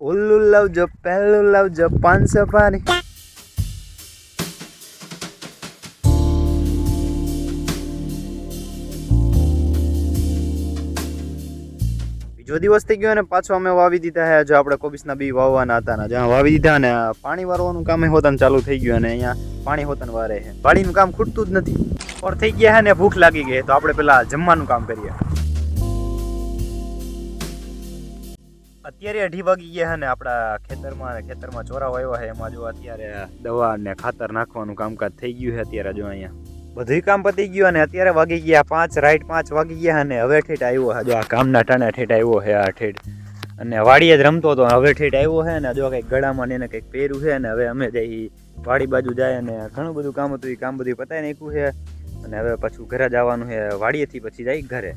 ઓલું લાવજો પહેલું લાવજો 500 પાની. બીજો દિવસ થઈ ગયો ને પાછો અમે વાવી દીધા હે. જો આપણે કોબીસના બી વાવવાના હતા ને જ્યાં વાવી દીધા ને પાણી વારવાનું કામ હોતન ચાલુ થઈ ગયું અને અહીંયા પાણી હોતન વારે છે. પાણીનું કામ ખૂટતું જ નથી. ઓર થઈ ગયા હે ને ભૂખ લાગી ગઈ તો આપણે પેલા જમવાનું કામ કરીએ. અત્યારે 2:30 વાગી ગયા હે ને આપણા ખેતરમાં ચોરા વાવ્યા છે. એમાં જો અત્યારે દવા ને ખાતર નાખવાનું કામકાજ થઈ ગયું છે. અત્યારે જો અહીંયા બધું કામ પતી ગયું અને અત્યારે વાગી ગયા 5 રાઈટ 5 વાગી ગયા અને હવે ઠેઠ આવ્યો છે. જો આ કામના ટાણા ઠેઠ આવ્યો છે. આ ઠેઠ અને વાડીએ જ રમતો હતો હવે ઠેઠ આવ્યો છે ને જો કંઈક ગળામાં ને એને કંઈક પહેર્યું છે ને હવે અમે જઈ વાડી બાજુ જાય અને ઘણું બધું કામ હતું. એ કામ બધું પતાવી નાખ્યું છે અને હવે પાછું ઘરે જવાનું છે. વાડીએથી પછી જાય ઘરે.